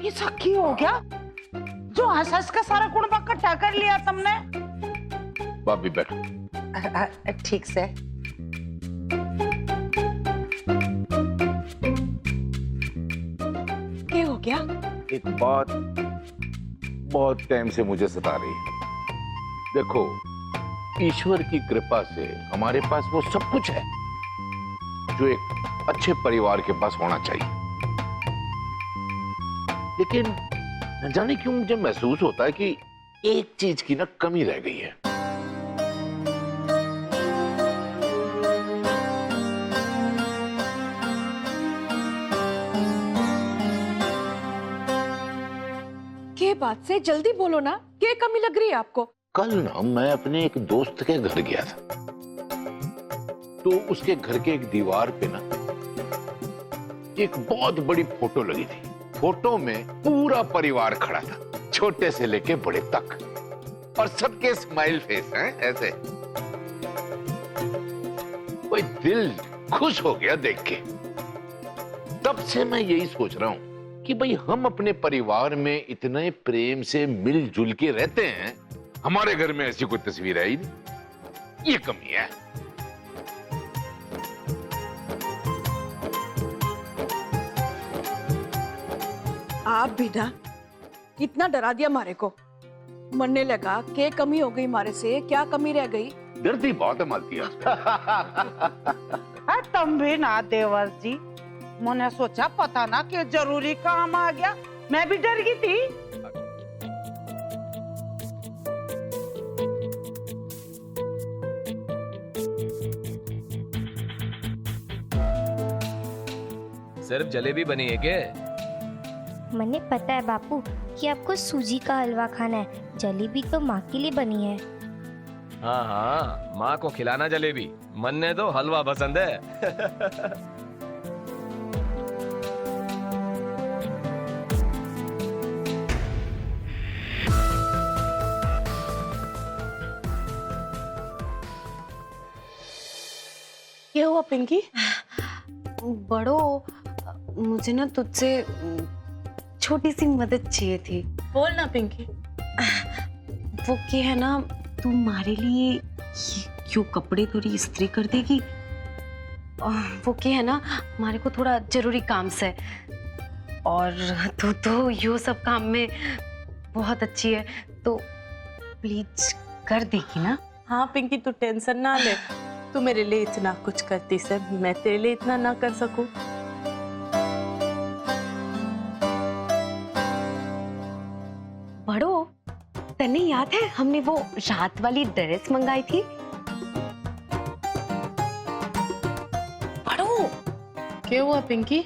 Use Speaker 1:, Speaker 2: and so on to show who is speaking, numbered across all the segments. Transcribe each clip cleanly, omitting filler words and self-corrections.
Speaker 1: ये सखी हो गया जो हंस हंस का सारा कुड़बा इकट्ठा कर लिया तुमने।
Speaker 2: भाभी बैठो।
Speaker 1: ठीक से। क्या हो गया?
Speaker 2: एक बात बहुत टाइम से मुझे सता रही है। देखो, ईश्वर की कृपा से हमारे पास वो सब कुछ है जो एक अच्छे परिवार के पास होना चाहिए, लेकिन न जाने क्यों मुझे महसूस होता है कि एक चीज की ना कमी रह गई है।
Speaker 3: के बात से जल्दी बोलो ना, क्या कमी लग रही है आपको?
Speaker 2: कल ना मैं अपने एक दोस्त के घर गया था, तो उसके घर के एक दीवार पे ना एक बहुत बड़ी फोटो लगी थी। फोटो में पूरा परिवार खड़ा था, छोटे से लेके बड़े तक, और सबके स्माइल फेस हैं ऐसे। कोई दिल खुश हो गया देख के। तब से मैं यही सोच रहा हूं कि भाई हम अपने परिवार में इतने प्रेम से मिलजुल के रहते हैं, हमारे घर में ऐसी कोई तस्वीर है ही नहीं। ये कमी है।
Speaker 3: आप भी ना कितना डरा दिया मारे को। मरने लगा क्या कमी हो गई मारे से, क्या कमी रह गई?
Speaker 2: डरती बहुत है मालती।
Speaker 1: तुम भी ना देवर जी, मैंने सोचा पता ना कि जरूरी काम आ गया, मैं भी डर गई थी।
Speaker 4: सिर्फ जलेबी बनी है क्या?
Speaker 5: मन्ने पता है बापू कि आपको सूजी का हलवा खाना है, जलेबी तो माँ के लिए बनी है।
Speaker 4: हाँ हाँ, माँ को खिलाना जलेबी, मन्ने तो हलवा पसंद है।
Speaker 3: क्या हुआ पिंकी?
Speaker 6: बड़ो, मुझे ना तुझसे छोटी सी मदद चाहिए थी।
Speaker 3: बोल ना पिंकी।
Speaker 6: वो क्या है ना, तू हमारे लिए क्यों कपड़े थोड़ी इस्त्री कर देगी? वो क्या है ना, हमारे को थोड़ा जरूरी काम से, और तू तो यो सब काम में बहुत अच्छी है, तो प्लीज कर देगी ना?
Speaker 7: हाँ पिंकी, तू टेंशन ना ले। तू मेरे लिए इतना कुछ करती से, मैं तेरे लिए इतना ना कर सकूं?
Speaker 6: बड़ो, तन्ने याद है हमने वो रात वाली ड्रेस मंगाई थी? बड़ो,
Speaker 7: क्या हुआ पिंकी?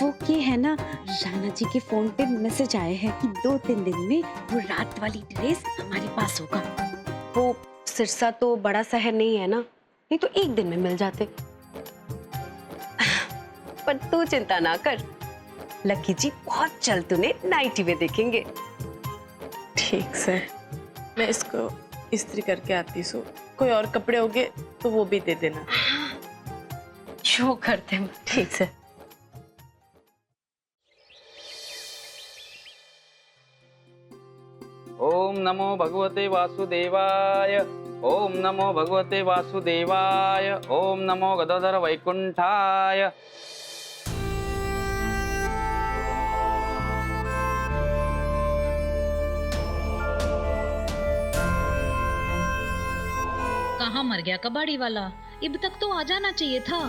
Speaker 6: वो क्या है ना, राणा जी के फोन पे मैसेज आए हैं कि 2-3 दिन में वो रात वाली ड्रेस हमारे पास होगा। वो सिरसा तो बड़ा शहर नहीं है ना, नहीं तो 1 दिन में मिल जाते। पर तू चिंता ना कर, लकी जी बहुत जल्द तूने नाइटी में देखेंगे।
Speaker 7: ठीक से, मैं इसको इस्त्री करके आती सो। कोई और कपड़े होंगे तो वो भी दे देना।
Speaker 6: शो करते हैं।
Speaker 7: ठीक से।
Speaker 8: ओम नमो भगवते वासुदेवाय। ओम नमो भगवते वासुदेवाय। ओम नमो गदाधर वैकुंठाय।
Speaker 9: कहाँ मर गया कबाड़ी वाला? अब तक तो आ जाना चाहिए था।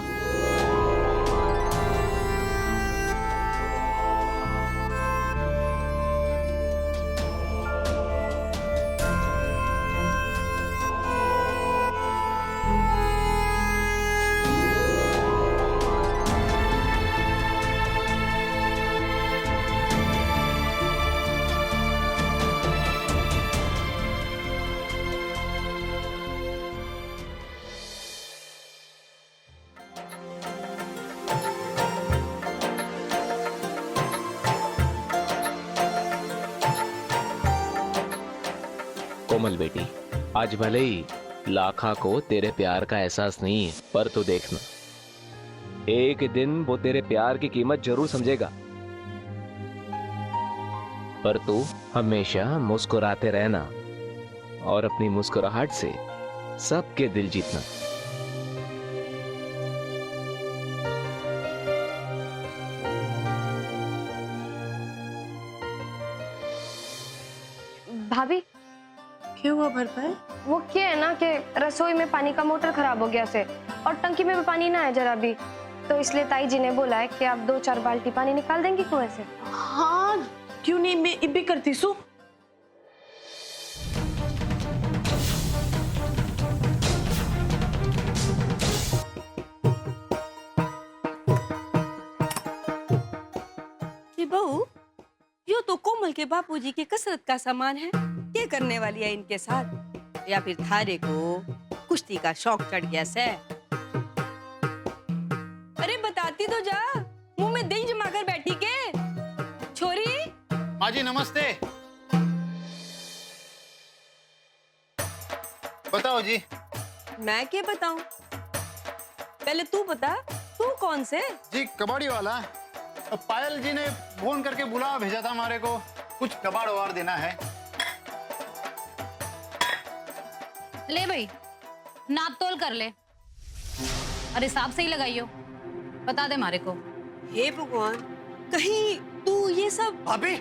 Speaker 4: कोमल बेटी, आज भले ही लाखा को तेरे प्यार का एहसास नहीं है, पर तू देखना, एक दिन वो तेरे प्यार की कीमत जरूर समझेगा। पर तू हमेशा मुस्कुराते रहना और अपनी मुस्कुराहट से सबके दिल जीतना।
Speaker 10: भाभी,
Speaker 7: क्या हुआ भरपाई?
Speaker 10: वो क्या है ना कि रसोई में पानी का मोटर खराब हो गया से और टंकी में भी पानी ना है जरा भी, तो इसलिए ताई जी ने बोला है कि आप 2-4 बाल्टी पानी निकाल देंगी कुएं से।
Speaker 7: हाँ, क्यों नहीं, मैं इब्बी करती सू।
Speaker 11: बहू, यो तो कोमल के बापूजी की कसरत का सामान है। क्या करने वाली है इनके साथ? या फिर थारे को कुश्ती का शौक चढ़ गया से? अरे बताती तो जा, मुंह में दही जमा कर बैठी के छोरी।
Speaker 12: माँ जी नमस्ते। बताओ जी।
Speaker 11: मैं क्या बताऊं? पहले तू बता, तू कौन से?
Speaker 12: जी कबाड़ी वाला। पायल जी ने फोन करके बुला भेजा था हमारे को, कुछ कबाड़ वबाड़ देना है।
Speaker 9: ले भाई, नाप तोल कर ले। अरे हिसाब से ही लगाइयो, बता दे मारे को।
Speaker 11: हे भगवान, कहीं तू ये सब।
Speaker 12: भाभी,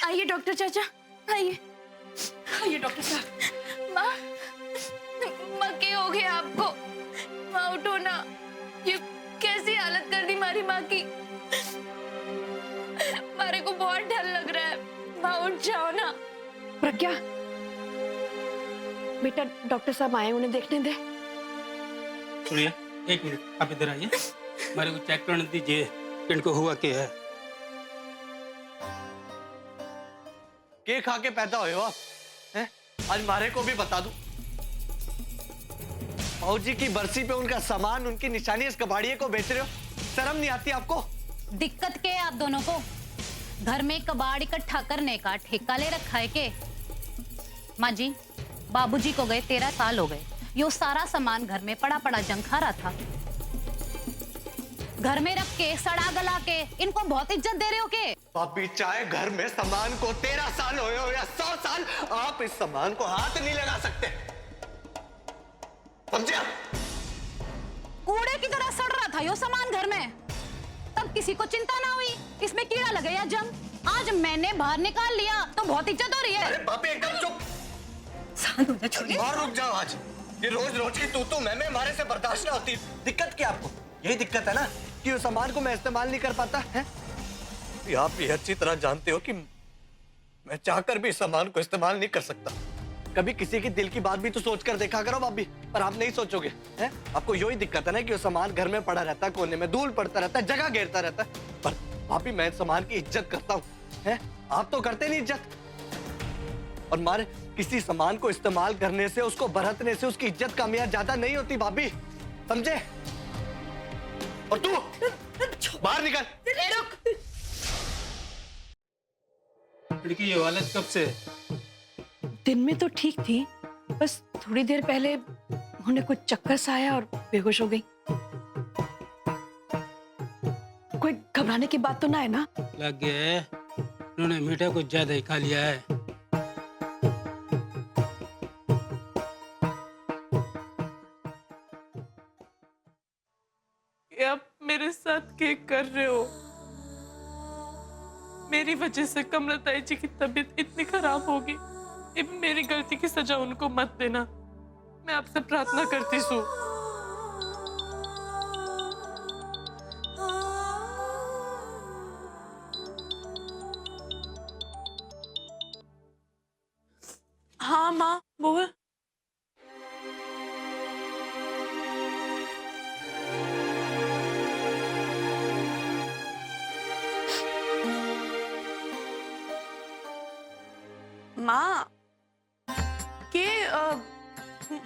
Speaker 11: आइए डॉक्टर चाचा, आइए आइए डॉक्टर साहब।
Speaker 13: माँ, क्या हो गया आपको? माँ उठो ना, ये कैसी हालत कर दी मारी माँ की। मारे को बहुत डर लग रहा है, माँ उठ जाओ ना।
Speaker 3: प्रज्ञा, बेटा डॉक्टर साहब आए, उन्हें देखने दे।
Speaker 14: सुनिए, एक मिनट आप इधर आइए, हमारे को चेक करने दीजिए इनको हुआ क्या है।
Speaker 15: के खा के पैदा हुए हो आप? हैं? आज मारे को भी बता दूं। भाऊजी की बरसी पे उनका सामान, उनकी निशानी इस कबाड़िए को बेच रहे हो, शर्म नहीं आती आपको?
Speaker 9: दिक्कत क्या है आप दोनों को? घर में कबाड़ इकट्ठा करने का ठेका ले रखा है के? माँ जी, बाबूजी को गए 13 साल हो गए, यो सारा सामान घर में पड़ा पड़ा जंग खा रहा था। घर में रख के सड़ा गला के इनको बहुत इज्जत दे रहे हो के?
Speaker 15: भाभी, चाहे घर में सामान को 13 साल हो या 100 साल, आप इस सामान को हाथ नहीं लगा सकते, समझे?
Speaker 9: कूड़े की तरह सड़ रहा था यो सामान घर में, तब किसी को चिंता ना हुई इसमें कीड़ा लगे या जंग। आज मैंने बाहर निकाल लिया तो बहुत इज्जत हो रही है।
Speaker 15: अरे भाभी एकदम चुप,
Speaker 11: शांत हो जा छोरी।
Speaker 15: और रुक जाओ, आज ये रोज रोज की तू मैं हमारे से बर्दाश्त ना होती। दिक्कत क्या आपको? यही दिक्कत है ना कि उस सामान को मैं इस्तेमाल नहीं कर पाता है। आप ये अच्छी तरह जानते हो कि मैं चाहकर भी इस सामान को इस्तेमाल नहीं कर सकता। कभी किसी की दिल की बात भी तो सोच कर देखा करो भाभी, पर आप नहीं सोचोगे हैं? आपको यही दिक्कत है ना कि वो सामान घर में पड़ा रहता है, कोने में धूल पड़ता रहता है, जगह घेरता रहता है। पर भाभी, मैं इस सामान की इज्जत करता हूँ, हैं? आप तो करते नहीं इज्जत। और मारे किसी सामान को इस्तेमाल करने से, उसको बरतने से उसकी इज्जत कमियां ज्यादा नहीं होती भाभी, समझे? और तू बाहर निकल।
Speaker 14: लड़की ये हालत कब से?
Speaker 3: दिन में तो ठीक थी, बस थोड़ी देर पहले उन्हें कुछ चक्कर सा आया और बेहोश हो गई। कोई घबराने की बात तो ना है ना?
Speaker 14: लग गया है, उन्होंने मीठा कुछ ज्यादा ही खा लिया है।
Speaker 7: आप मेरे साथ क्या कर रहे हो? मेरी वजह से कमलताई जी की तबीयत इतनी खराब होगी, मेरी गलती की सजा उनको मत देना, मैं आपसे प्रार्थना करती हूँ। हाँ माँ, बोल। माँ, के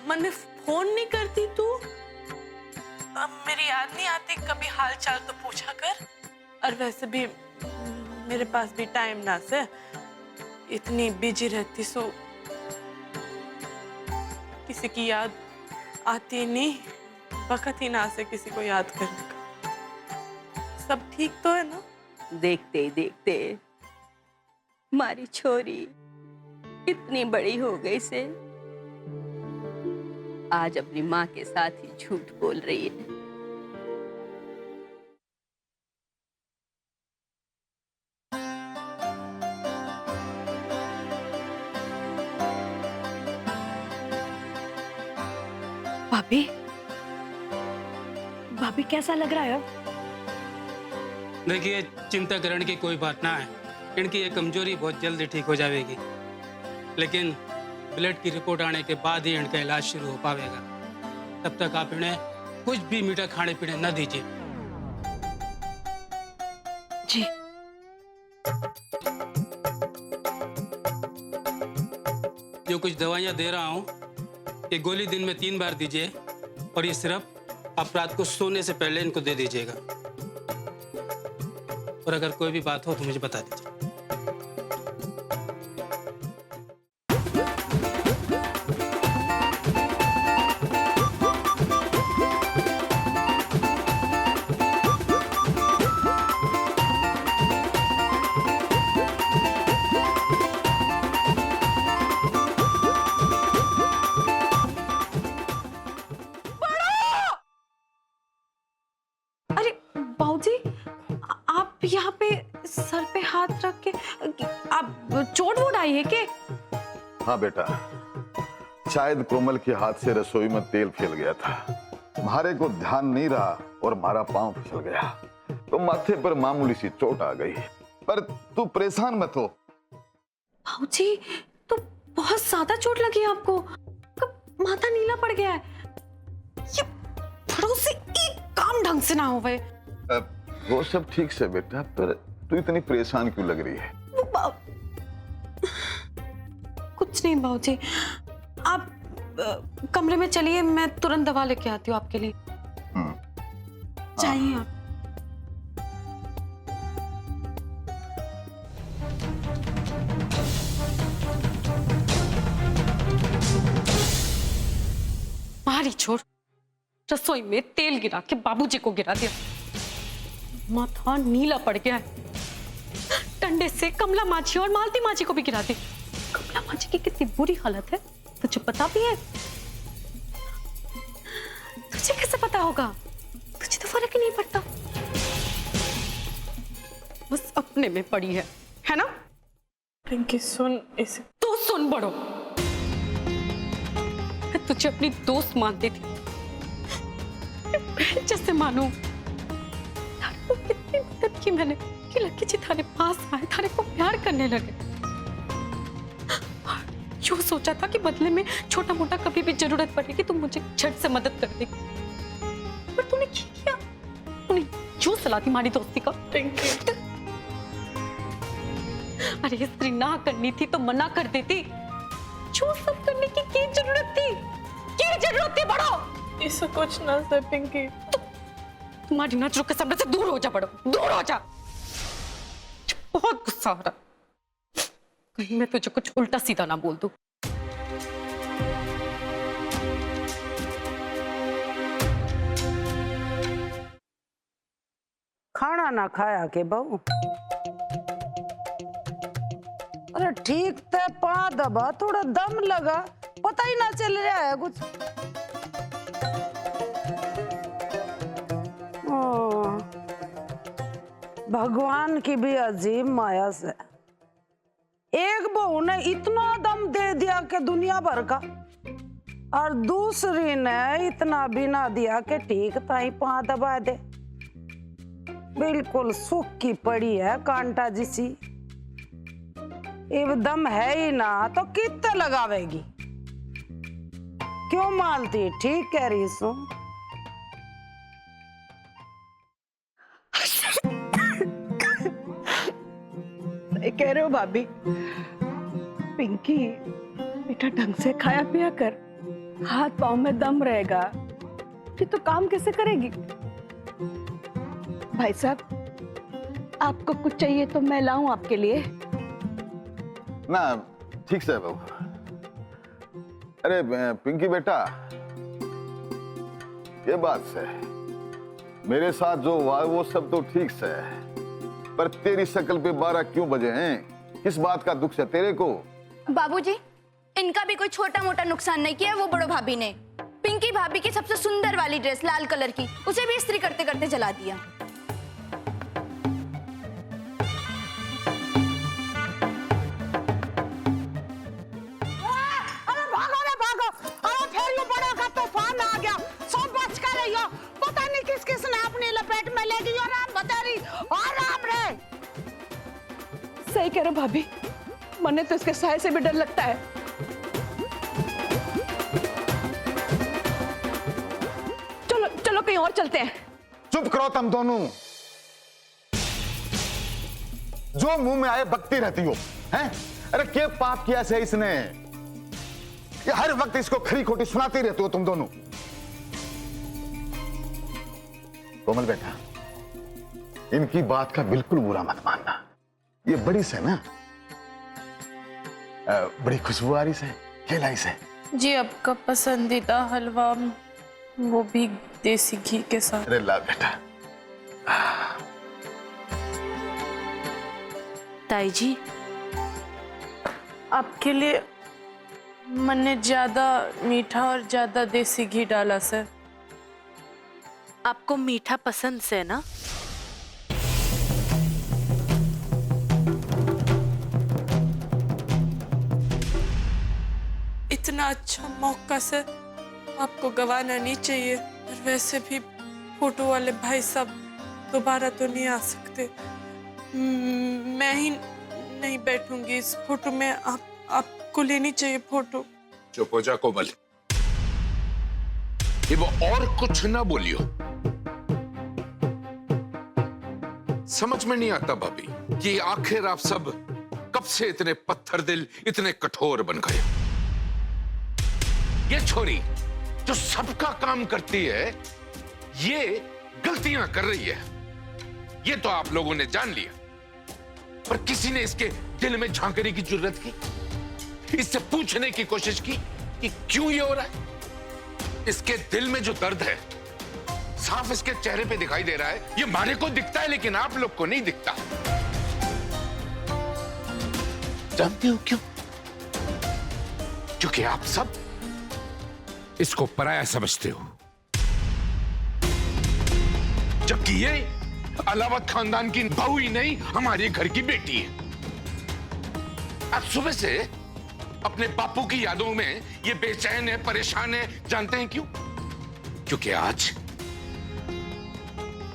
Speaker 7: मैंने फोन नहीं करती तू? मेरी याद नहीं आती कभी हाल चाल तो पूछा कर। और वैसे भी मेरे पास भी टाइम ना से, इतनी बिजी रहती सो किसी की याद आती नहीं, वक्त ही ना से किसी को याद करने का। सब ठीक तो है ना?
Speaker 11: देखते ही देखते हमारी छोरी इतनी बड़ी हो गई से आज अपनी माँ के साथ ही झूठ बोल रही है।
Speaker 3: भाभी, भाभी कैसा लग रहा है?
Speaker 14: देखिए, चिंता करने की कोई बात ना है। इनकी ये कमजोरी बहुत जल्दी ठीक हो जाएगी, लेकिन ब्लड की रिपोर्ट आने के बाद ही इनका इलाज शुरू हो पाएगा। तब तक आप इन्हें कुछ भी मीठा खाने पीने न दीजिए।
Speaker 3: जी।
Speaker 14: जो कुछ दवाइयाँ दे रहा हूँ, ये गोली दिन में 3 बार दीजिए, और ये सिर्फ आप रात को सोने से पहले इनको दे दीजिएगा। और अगर कोई भी बात हो तो मुझे बता दीजिए।
Speaker 6: अरे बाबूजी, आप यहाँ पे सर पे हाथ रख के आप चोट वोट आई है के?
Speaker 16: हाँ बेटा, शायद कोमल के हाथ से रसोई में तेल फैल गया था। मारे को ध्यान नहीं रहा और मारा पांव फिसल गया, तो माथे पर मामूली सी चोट आ गई। पर तू परेशान मत हो।
Speaker 6: बाबूजी, तो बहुत ज्यादा चोट लगी है आपको, माथा नीला पड़ गया है। ये पड़ोसी एक काम ढंग से ना हो गए।
Speaker 16: वो सब ठीक से बेटा, पर तू इतनी परेशान क्यों लग रही है?
Speaker 6: कुछ नहीं बाबूजी, आप कमरे में चलिए, मैं तुरंत दवा लेके आती हूँ आपके लिए। चाहिए आप? मारी छोड़, रसोई में तेल गिरा के बाबूजी को गिरा दिया, माथा नीला पड़ गया है। डंडे से कमला माछी और मालती माछी को भी गिरा दी। कमला माछी की कितनी बुरी हालत है तुझे पता भी है? तुझे कैसे पता होगा? तुझे तो फर्क ही नहीं पड़ता, बस अपने में पड़ी है ना?
Speaker 7: पिंकी सुन, इसे
Speaker 6: तो सुन बड़ो, मैं तुझे अपनी दोस्त मानती थी, जैसे मानू। थारे को कितनी मदद की मैंने कि लक्की जी थारे पास आए, थारे को प्यार करने लगे। यूं सोचा था कि बदले में छोटा मोटा कभी भी जरूरत पड़ेगी तो मुझे झट से मदद कर देगी, पर तूने क्या किया? तूने जो सलाह दी हमारी दोस्ती का। अरे स्त्री ना करनी थी तो मना कर देती, जो सब करने की क्या जरूरत थी? क्या जरूरत थी बड़ो?
Speaker 7: इसे कुछ ना से पिंकी,
Speaker 6: तुम्हारी नजरों के सामने से दूर हो जा बड़ो, दूर हो जा। बहुत गुस्सा हो रहा, कहीं मैं तुझे कुछ उल्टा सीधा ना बोल दूं।
Speaker 1: खाना ना खाया के बहू? अरे ठीक ते पा दबा, थोड़ा दम लगा, पता ही ना चल रहा है कुछ। भगवान की भी अजीब माया से एक बहू ने इतना दम दे दिया कि दुनिया भर का, और दूसरी ने इतना भी ना दिया कि ठीक ताई पा दबा दे। बिल्कुल सूखी पड़ी है कांटा जिसी, अब दम है ही ना तो कितने लगावेगी? क्यों मालती? ठीक कह रही सो।
Speaker 3: कह रहे हो भाभी? पिंकी बेटा ढंग से खाया पिया कर, हाथ पांव में दम रहेगा फिर तो काम कैसे करेगी? भाई साहब, आपको कुछ चाहिए तो मैं लाऊं आपके लिए?
Speaker 16: ना ठीक से बाबू। अरे पिंकी बेटा, ये बात से मेरे साथ जो हुआ है वो सब तो ठीक से है, पर तेरी शक्ल पे 12 क्यों बजे हैं? किस बात का दुख है तेरे को?
Speaker 13: बाबूजी, इनका भी कोई छोटा मोटा नुकसान नहीं किया वो बड़ो भाभी ने। पिंकी भाभी की सबसे सुंदर वाली ड्रेस लाल कलर की, उसे भी इस्त्री करते करते जला दिया।
Speaker 1: अरे भागो रे भागो, अरे फिर ये बड़े का तूफान आ गया, सब बच कर रहियो। पता नहीं किस किस ने अपनी लपेट में ले ली। और राम बता रही और राम रे।
Speaker 3: सही कह रहे हो भाभी, मने तो इसके साय से भी डर लगता है। चलो चलो कहीं और चलते हैं।
Speaker 16: चुप करो तुम दोनों, जो मुंह में आए बकती रहती हो हैं? अरे क्या पाप किया से इसने? ये हर वक्त इसको खरी खोटी सुनाती रहती हो तुम दोनों। कोमल बेटा, इनकी बात का बिल्कुल बुरा मत मानना। ये बड़ी से ना, बड़ी खुशबू आ रही से, खिलाई से।
Speaker 7: जी, आपका पसंदीदा हलवा, वो भी देसी घी के साथ।
Speaker 16: अरे ला बेटा।
Speaker 7: ताई जी, आपके लिए मैंने ज्यादा मीठा और ज्यादा देसी घी डाला सर। आपको मीठा पसंद से ना? इतना अच्छा मौका सर आपको गवाना नहीं चाहिए। और वैसे भी फोटो वाले भाई साहब दोबारा तो नहीं आ सकते। मैं ही नहीं बैठूंगी इस फोटो में। आपको लेनी चाहिए फोटो।
Speaker 2: चुप हो जा कोमल, ये वो और कुछ ना बोलियो। समझ में नहीं आता भाभी कि आखिर आप सब कब से इतने पत्थर दिल, इतने कठोर बन गए। ये छोरी जो सबका काम करती है, ये गलतियां कर रही है, ये तो आप लोगों ने जान लिया। पर किसी ने इसके दिल में झांकने की जरूरत की, इससे पूछने की कोशिश की कि क्यों ये हो रहा है? इसके दिल में जो दर्द है साफ इसके चेहरे पे दिखाई दे रहा है। ये मारे को दिखता है लेकिन आप लोग को नहीं दिखता। जानते हो क्यों? क्योंकि आप सब इसको पराया समझते हो, जबकि ये अलावत खानदान की बहू ही नहीं, हमारे घर की बेटी है। आज सुबह से अपने बापू की यादों में ये बेचैन है, परेशान है। जानते हैं क्यों? क्योंकि आज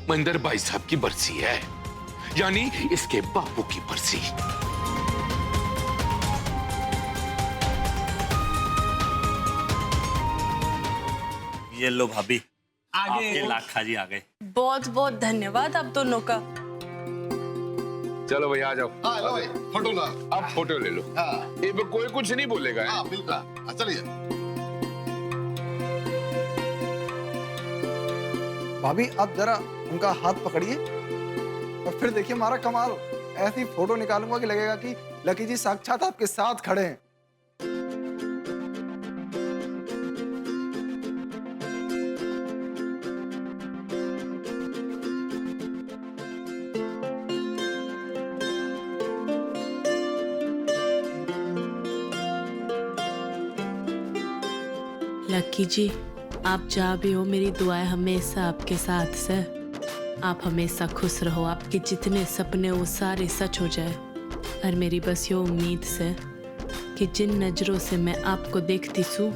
Speaker 2: महेंद्र भाई साहब की बरसी है, यानी इसके बापू की बरसी।
Speaker 15: ये लो भाभी,
Speaker 7: आगे।
Speaker 15: आपके लाखा जी आ गए।
Speaker 7: बहुत बहुत धन्यवाद आप दोनों का।
Speaker 2: चलो भाई आ जाओ।
Speaker 16: हाँ, लो भाई, फोटो ला।
Speaker 2: आप फोटो ले लो।
Speaker 16: हाँ।
Speaker 2: ये कोई कुछ नहीं बोलेगा।
Speaker 16: हाँ, बिल्कुल। चलिए
Speaker 17: भाभी, आप जरा उनका हाथ पकड़िए और फिर देखिए हमारा कमाल। ऐसी फोटो निकालूंगा कि लगेगा कि लकी जी साक्षात आपके साथ खड़े हैं।
Speaker 7: लकी जी, आप जहाँ भी हो, मेरी दुआएं हमेशा आपके साथ से। आप हमेशा खुश रहो, आपके जितने सपने वो सारे सच हो जाए। और मेरी बस ये उम्मीद से कि जिन नज़रों से मैं आपको देखती हूँ,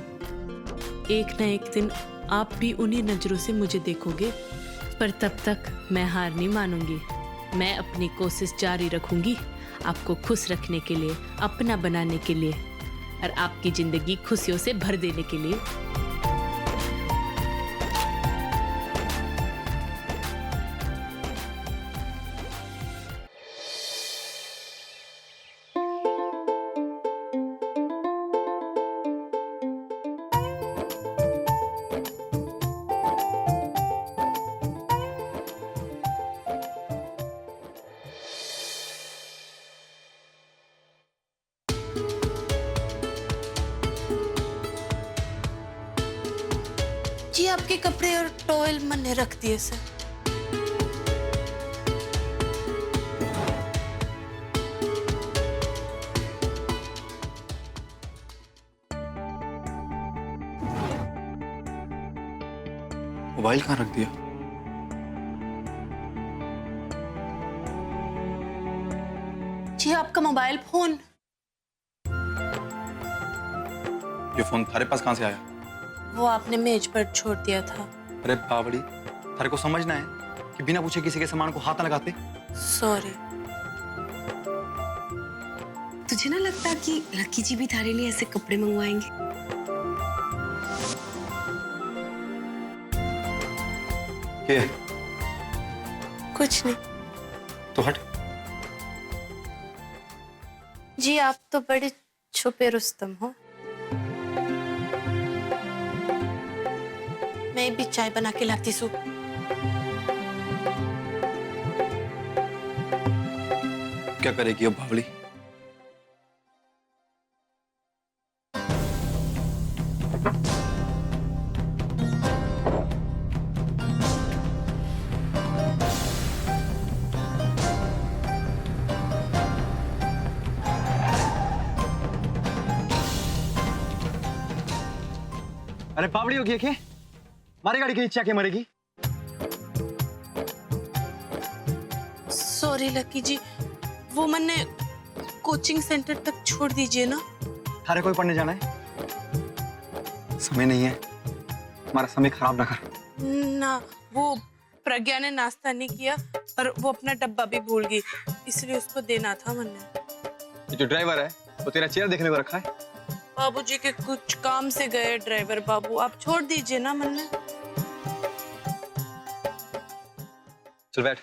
Speaker 7: एक ना एक दिन आप भी उन्हीं नज़रों से मुझे देखोगे। पर तब तक मैं हार नहीं मानूंगी। मैं अपनी कोशिश जारी रखूंगी आपको खुश रखने के लिए, अपना बनाने के लिए और आपकी जिंदगी खुशियों से भर देने के लिए। जी आपके कपड़े और टॉवेल मैंने रख दिए सर।
Speaker 15: मोबाइल कहाँ रख दिया?
Speaker 7: जी आपका मोबाइल फोन।
Speaker 15: ये फोन थारे पास कहाँ से आया?
Speaker 7: वो आपने मेज पर छोड़ दिया था।
Speaker 15: अरे बावड़ी, थारे को समझना है कि बिना पूछे किसी के सामान को हाथ न लगाते।
Speaker 7: सॉरी।
Speaker 6: तुझे ना लगता कि लकी जी भी थारे लिए ऐसे कपड़े मंगवाएंगे?
Speaker 15: क्या?
Speaker 7: कुछ नहीं।
Speaker 15: तो हट।
Speaker 7: जी आप तो बड़े छुपे रुस्तम हो। मैं भी चाय बना के लाती हूँ।
Speaker 15: क्या करेगी अब बावड़ी?
Speaker 18: अरे बावड़ी होगी क्या? मारी गाड़ी की इच्छा के मरेगी?
Speaker 7: सॉरी लकी जी, वो मैंने कोचिंग सेंटर तक छोड़ दीजिए ना।
Speaker 18: थारे कोई पढ़ने जाना है? समय नहीं है, हमारा समय खराब ना कर।
Speaker 7: ना, वो प्रज्ञा ने नाश्ता नहीं किया और वो अपना डब्बा भी भूल गई, इसलिए उसको देना था मैंने।
Speaker 18: ये जो ड्राइवर है वो तेरा चेहरा देखने को रखा है।
Speaker 7: बाबूजी के कुछ काम से गए ड्राइवर बाबू, आप छोड़ दीजिए ना मैंने।
Speaker 18: चल बैठ।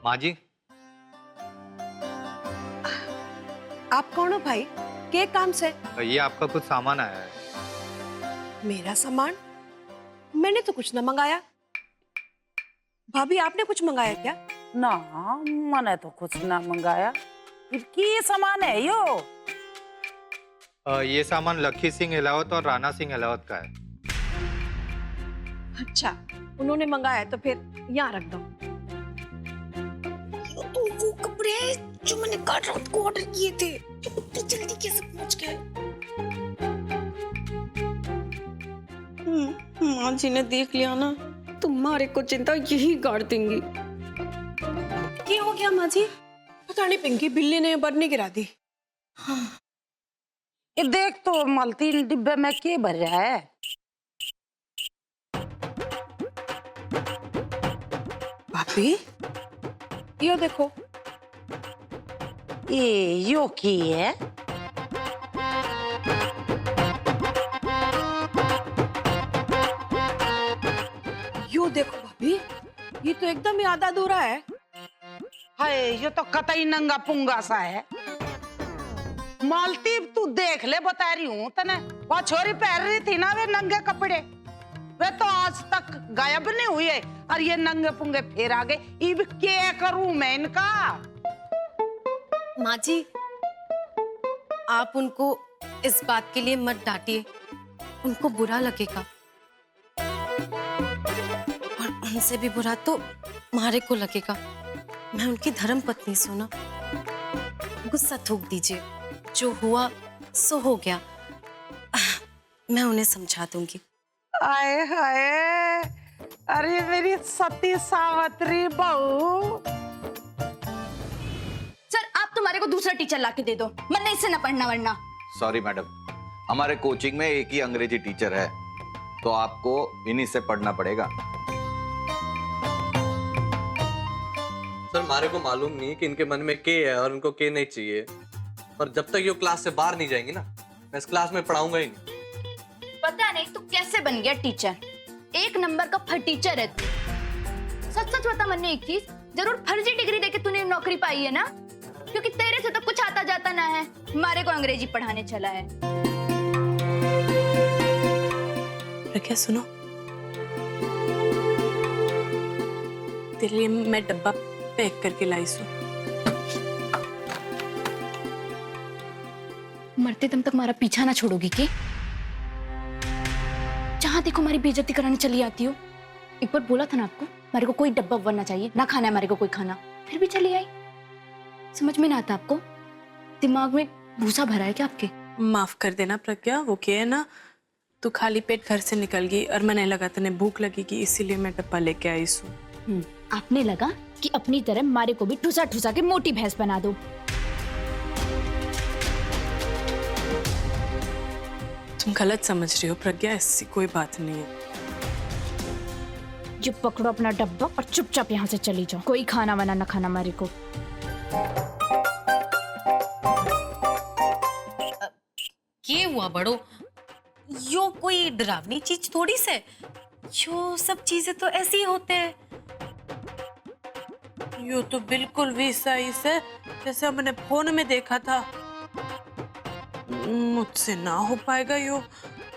Speaker 15: माँ जी,
Speaker 3: आप कौन हो भाई? के काम से?
Speaker 15: ये आपका कुछ सामान आया है।
Speaker 3: मेरा सामान? मैंने तो कुछ ना मंगाया। भाभी आपने कुछ मंगाया क्या?
Speaker 1: ना, मैंने तो कुछ ना मंगाया। फिर की सामान है यो?
Speaker 15: ये सामान लक्की सिंह हिलावत और राणा सिंह हिलावत का है।
Speaker 3: अच्छा, उन्होंने मंगाया तो फिर यहाँ रख दो।
Speaker 6: तो वो कपड़े जो मैंने कल रात को ऑर्डर किए थे, इतनी जल्दी कैसे पहुंच गए?
Speaker 11: माँ जी ने देख लिया ना, तुम्हारे को चिंता यही गाड़ देंगी।
Speaker 3: क्या हो गया माँ जी? पता नहीं, पिंकी बिल्ली ने बरनी गिरा दी।
Speaker 1: ये देख तो मलती डिब्बे में क्या भर रहा है?
Speaker 3: भाभी, यो देखो।
Speaker 1: ये यो की है?
Speaker 3: यो देखो भाभी, ये तो एकदम ही आधा अधूरा है।
Speaker 1: हाय, ये तो कतई नंगा पुंगा सा है। मालती, तू देख ले, बता रही हूँ तने। वो छोरी पहन रही थी ना वे नंगे कपड़े, वे तो आज तक गायब नहीं हुई है, और ये नंगे पुंगे फिर आ गए। इब क्या करूं मैं इनका?
Speaker 6: माँ जी, आप उनको इस बात के लिए मत डांटिए, उनको बुरा लगेगा। और उनसे भी बुरा तो मारे को लगेगा। मैं उनकी धर्म पत्नी सोना, गुस्सा थूक दीजिए। जो हुआ सो हो गया, मैं उन्हें समझा दूंगी।
Speaker 1: आए हाय, अरे मेरी सती सावत्री बहू।
Speaker 13: सर, आप तुम्हारे को दूसरा टीचर लाके दे दो, मन नहीं से ना पढ़ना वरना।
Speaker 19: सॉरी मैडम, हमारे कोचिंग में एक ही अंग्रेजी टीचर है, तो आपको इन्हीं से पढ़ना पड़ेगा।
Speaker 15: सर, हमारे को मालूम नहीं कि इनके मन में के है और उनको के नहीं चाहिए, और जब तक ये क्लास से बाहर नहीं जाएंगी ना, मैं इस क्लास में पढ़ाऊंगा ही नहीं।
Speaker 13: पता नहीं तू कैसे बन गया टीचर, एक नंबर का फटीचर है तू। सच सच बता मन में एक चीज, जरूर फर्जी डिग्री देके तूने नौकरी पाई है ना, क्योंकि तेरे से तो कुछ आता जाता ना है, हमारे को अंग्रेजी पढ़ाने चला है।
Speaker 7: क्या सुनो, तेरे लिए मैं डब्बा पैक करके लाई सो।
Speaker 13: मरते दम तक हमारा पीछा ना छोड़ोगी के? जहां देखो हमारी बेइज्जती कराने चली आती हो। एक बार बोला था ना आपको, हमारे को कोई डब्बा वब्बा ना चाहिए, ना खाना है हमारे को कोई खाना, फिर भी चली आई। समझ में ना आता आपको? दिमाग में भूसा भरा है क्या आपके?
Speaker 7: माफ कर देना प्रज्ञा, वो क्या है ना, तू खाली पेट घर से निकल गई और मैंने लगा तने भूख लगेगी, इसीलिए मैं डब्बा लेके आई हूँ।
Speaker 13: आपने लगा कि अपनी तरह मारे को भी ठुसा ठुसा के मोटी भैंस बना दो।
Speaker 7: तुम गलत समझ रही हो प्रज्ञा, ऐसी कोई बात नहीं है।
Speaker 13: जो पकड़ो अपना डब्बा और चुपचाप यहाँ से चली जाओ। कोई खाना वाना ना खाना हमारे को।
Speaker 11: क्या हुआ बड़ो? यो कोई डरावनी चीज थोड़ी से, यो सब चीजें तो ऐसी ही होते हैं।
Speaker 7: यो तो बिल्कुल वैसा ही है जैसे हमने फोन में देखा था। मुझसे ना हो पाएगा यो।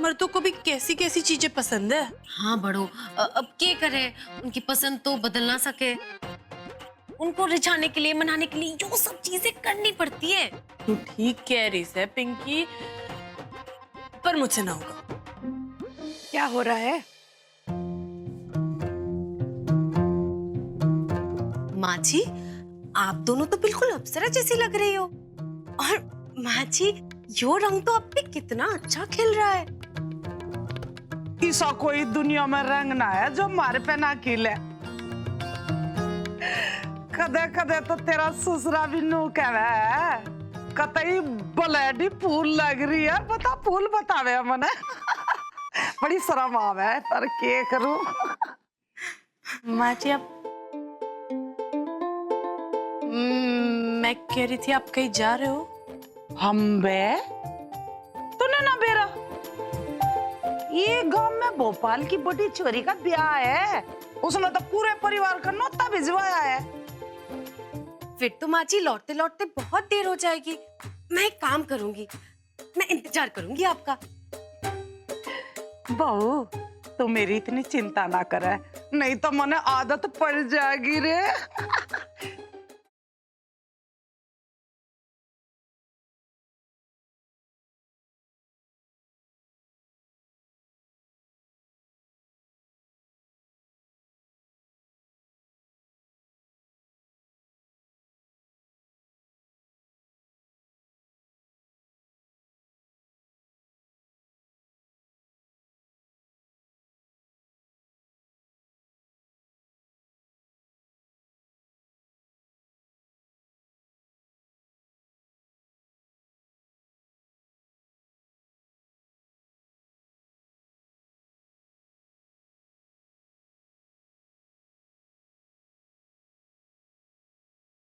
Speaker 7: मर्दों को भी कैसी कैसी चीजें पसंद है।
Speaker 11: हाँ बड़ो, अब क्या करे, उनकी पसंद तो बदल ना सके। उनको रिझाने के लिए, मनाने के लिए यो सब चीजें करनी पड़ती है।
Speaker 7: तू ठीक कह रही है पिंकी, पर मुझसे ना होगा।
Speaker 3: क्या हो रहा है?
Speaker 11: माँ जी, आप दोनों तो बिल्कुल अप्सरा जैसी लग रही हो। और माँ जी, यो रंग तो आप पे कितना अच्छा खिल रहा है।
Speaker 1: ऐसा कोई दुनिया में रंग ना है जो हमारे पे ना खिले। कदे कदे तो तेरा ससुरा भी नू कहवे कतई ब्लेडी फूल लग रही है। बता फूल बतावे मने। बड़ी शर्म आवे, पर के करूं।
Speaker 7: माँ जी, आप मैं कह रही थी आप कहीं जा रहे हो?
Speaker 1: हम बे तूने ना बेरा, ये गांव में भोपाल की बड़ी चोरी का ब्याह है, उसने तो पूरे परिवार का न्योता भिजवाया है।
Speaker 11: फिर तो माँ जी लौटते लौटते बहुत देर हो जाएगी। मैं एक काम करूंगी, मैं इंतजार करूंगी आपका।
Speaker 1: बहू, तू मेरी इतनी चिंता ना करे, नहीं तो मने आदत पड़ जाएगी रे।